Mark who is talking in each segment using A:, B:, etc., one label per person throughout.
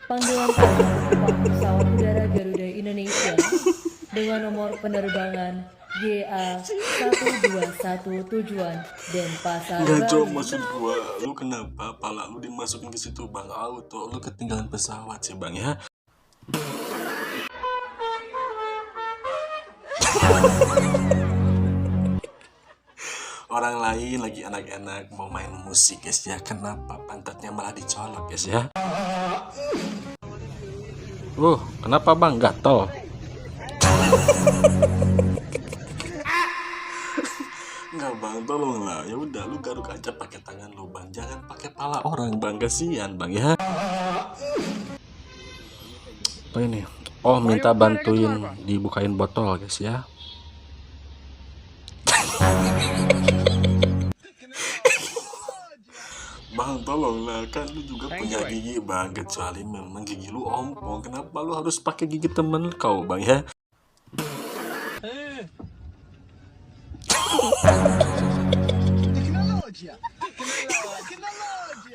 A: Panggilan penumpang pesawat udara Garuda Indonesia dengan nomor penerbangan GA121 tujuan Denpasar,
B: Enggak, Cok,
A: Bali.
B: maksud gua, lu kenapa pala lu dimasukin ke situ, Bang? Auto, lu ketinggalan pesawat sih, Bang, ya? Orang lain lagi enak-enak mau main musik, guys, ya. Kenapa pantatnya malah dicolok, guys, ya? Kenapa, Bang? Gatel? Enggak, Bang, tolonglah. Ya udah, lu garuk aja pakai tangan lu, Bang. Jangan pakai pala orang, Bang. Kasihan, Bang, ya. Apa ini? Oh, minta bantuin dibukain botol, guys, ya. Bang, tolonglah, kan lu juga punya gigi, Bang. Kecuali memang gigi lu ompong, kenapa lu harus pakai gigi temen kau, Bang, ya?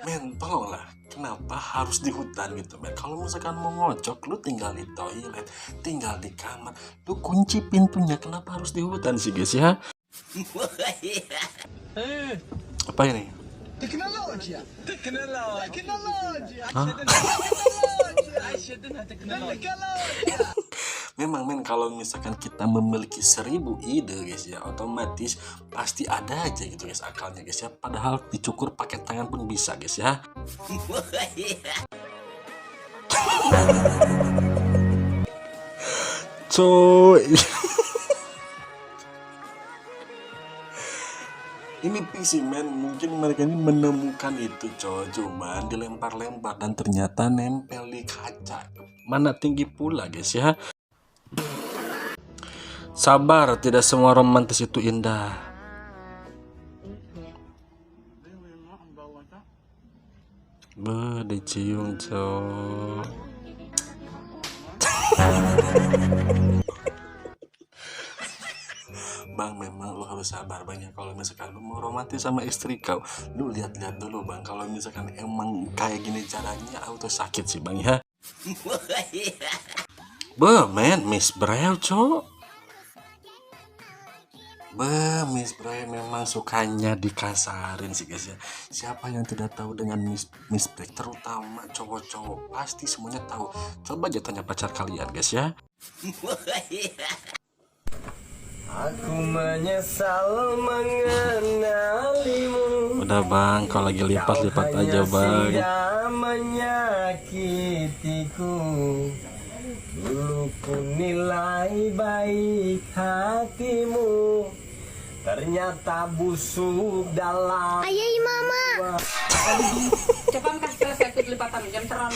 B: Men, tolonglah, kenapa harus di hutan gitu, men? Kalau misalkan mau ngocok, lu tinggal di toilet, tinggal di kamar, lu kunci pintunya, kenapa harus di hutan sih, guys, ya? Apa ini?
C: Teknologi.
B: Hah? Memang, men, kalau misalkan kita memiliki 1000 ide, guys, ya, otomatis pasti ada aja gitu, guys, akalnya, guys, ya. Padahal dicukur pakai tangan pun bisa, guys, ya. Coy. Ini PC, men, mungkin mereka ini menemukan itu, coy, cuman dilempar-lempar dan ternyata nempel di kaca. Mana tinggi pula, guys, ya. Sabar, tidak semua romantis itu indah. Dicium, coy. Bang, memang lu harus sabar banyak kalau misalkan lu mau romantis sama istri kau. Lu lihat-lihat dulu, Bang, kalau misalkan emang kayak gini caranya, auto sakit sih, Bang, ya. Men, Miss Brew, cok. Miss Brew memang sukanya dikasarin sih, guys, ya. Siapa yang tidak tahu dengan Miss Brew, terutama cowok-cowok, pasti semuanya tahu. Coba aja tanya pacar kalian, guys, ya.
C: Aku menyesal mengenalimu.
B: Udah, Bang, kalau lagi lipat-lipat aja, Bang.
C: Sudah menyakitiku. Dulu ku nilai baik hatimu, ternyata busuk dalam.
D: Ayai mama.
E: Cepat kasih selesai ikut lipatan jam terlalu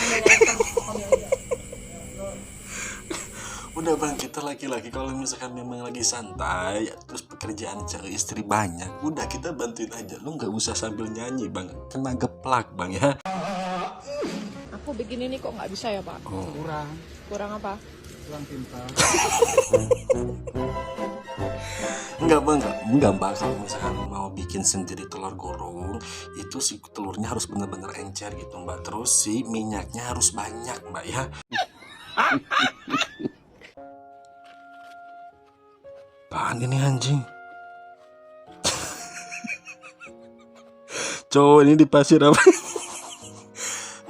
B: Udah, Bang, kita laki-laki kalau misalkan memang lagi santai, terus pekerjaan cari istri banyak, udah kita bantuin aja. Lu nggak usah sambil nyanyi, Bang, kena geplak, Bang, ya.
E: Aku bikin ini kok nggak bisa ya, Pak? Kurang apa?
B: Enggak, Bang, enggak, Bang. Kalau misalkan mau bikin sendiri telur gulung, itu si telurnya harus bener-bener encer gitu, Mbak. Terus si minyaknya harus banyak, Mbak, ya. Apaan ini, anjing? Cowok ini di pasir apa?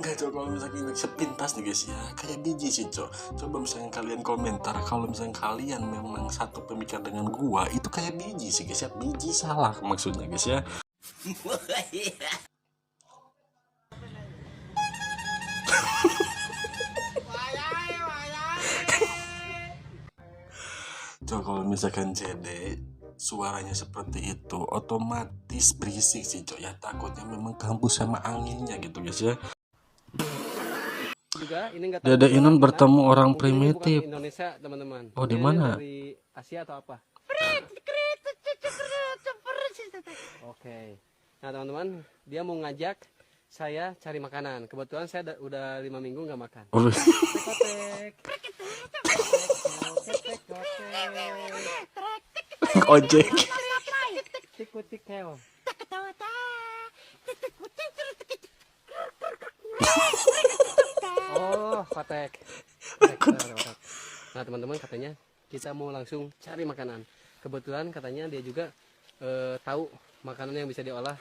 B: Enggak, Cok, kalau misalnya sepintas nih, guys, ya, kayak biji sih, Cok. Coba misalnya kalian komentar, kalau misalnya kalian memang satu pemikiran dengan gua, itu kayak biji sih, guys, ya. Biji salah maksudnya, guys, ya. Cok, kalau misalkan CD suaranya seperti itu, otomatis berisik sih, Cok, ya. Takutnya memang kampus sama anginnya gitu, guys, ya.
F: Juga ini enggak
B: Dede Inun bertemu orang
F: mungkin ini bukan
B: primitif.
F: Indonesia, teman-teman.
B: Oh, di
F: Mungkin ini
B: mana?
F: Dari Asia atau apa? Oke. Nah, teman-teman, dia mau ngajak saya cari makanan. Kebetulan saya udah 5 minggu nggak makan.
B: Ojek.
F: Tikutikel. Oh, kotek. Nah teman-teman, katanya kita mau langsung cari makanan. Kebetulan katanya dia juga tahu makanan yang bisa diolah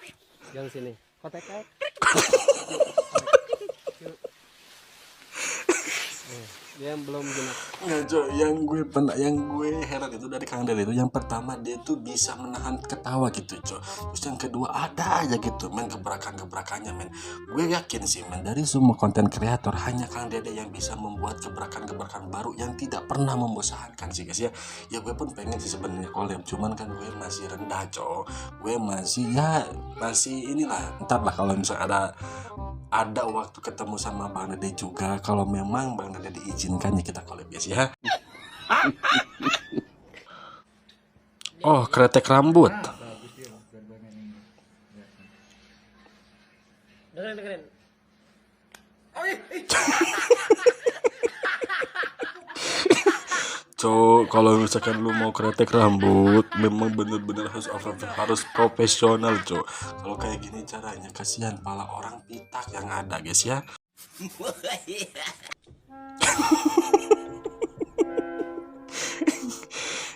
F: yang sini. Kotek. Dia belum genap.
B: Nggak, Cok, yang gue heran itu dari Kang Del itu, yang pertama dia tuh bisa menahan ketawa gitu, Cok. Terus yang kedua ada aja gitu men gebrakannya men. Gue yakin sih men, dari semua konten kreator hanya Kang Dede yang bisa membuat gebrakan baru yang tidak pernah membosankan sih guys ya. Ya gue pun pengen sih sebenarnya collab, cuman kan gue masih rendah, Cok. Gue masih inilah, ntar lah kalau misalnya ada waktu ketemu sama Bang Dede juga, kalau memang Bang Dede diizinkan ya kita collab guys ya. Oh, kretek rambut.
C: Dengerin.
B: Cok, kalau misalkan lu mau kretek rambut, memang bener-bener harus profesional, Cok. Kalau kayak gini caranya, kasihan pala orang pitak yang ada, guys ya.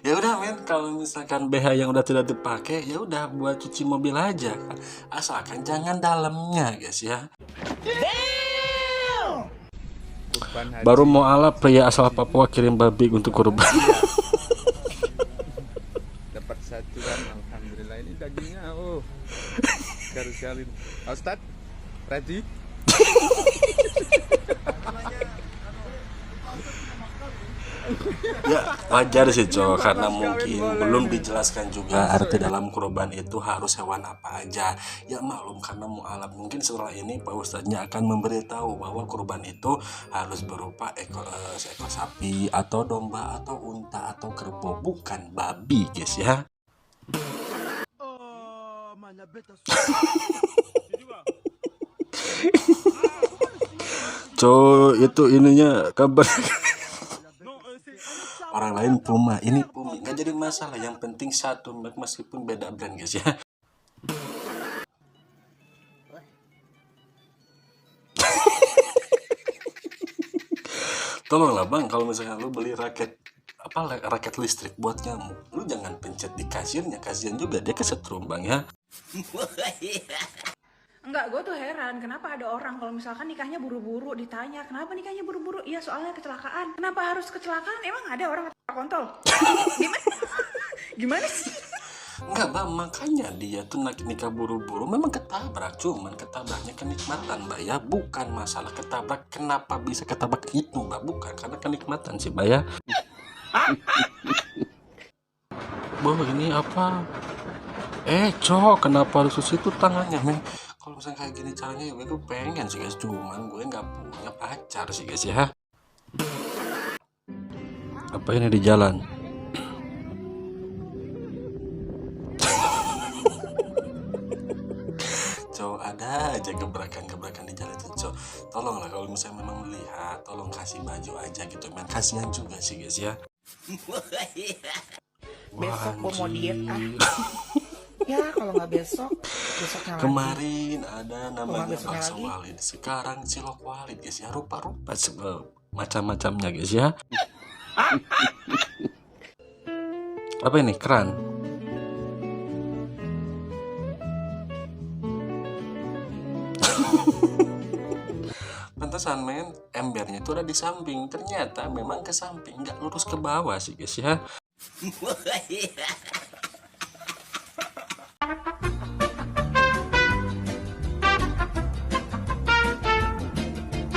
B: Ya udah men, kalau misalkan BH yang udah tidak dipakai, ya udah buat cuci mobil aja, asalkan jangan dalamnya, guys ya. Baru mau ala pria asal Papua kirim babi untuk kurban.
D: Dapat satu kan, alhamdulillah. Ini dagingnya segar sekali. Ustaz, ready?
B: Ya wajar sih, Cok, karena mungkin belum dijelaskan juga arti dalam kurban itu harus hewan apa aja. Ya maklum, karena mualaf mungkin setelah ini Pak Ustadznya akan memberitahu bahwa kurban itu harus berupa seekor sapi atau domba atau unta atau kerbau, bukan babi guys ya. Cok, itu ininya kabar. Orang lain Puma, ini Puma, nggak jadi masalah. Yang penting satu merek meskipun beda brand guys ya. Tolonglah bang, kalau misalnya lu beli raket listrik buat nyamuk, lu jangan pencet di kasirnya, kasihan juga dia kesetrum bang ya.
G: Enggak, gue tuh heran kenapa ada orang kalau misalkan nikahnya buru-buru, ditanya kenapa nikahnya buru-buru, iya soalnya kecelakaan. Kenapa harus kecelakaan? Emang ada orang kontol? Gimana sih?
B: Enggak bang, makanya dia tuh nikah buru-buru memang ketabrak, cuman ketabraknya kenikmatan mbak ya, bukan masalah ketabrak. Kenapa bisa ketabrak itu mbak, bukan karena kenikmatan sih mbak ya. Boh ini apa? Cok, kenapa harus situ tangannya men? Kalau misalnya kayak gini caranya ya gue tuh pengen sih guys, cuman gue nggak punya pacar sih guys ya. Apa ini di jalan? Cok, ada aja gebrakan di jalan itu, Cok. Tolonglah kalau misalnya memang melihat, tolong kasih baju aja gitu men, kasihan juga sih guys ya.
G: Besok gue mau diet Ya kalau nggak besoknya lagi.
B: Kemarin ada namanya bakso walid, sekarang cilok walid guys ya, rupa-rupa macam-macamnya guys ya. Apa ini, keran? Pantesan men, embernya itu ada di samping, ternyata memang ke samping, nggak lurus ke bawah sih guys ya.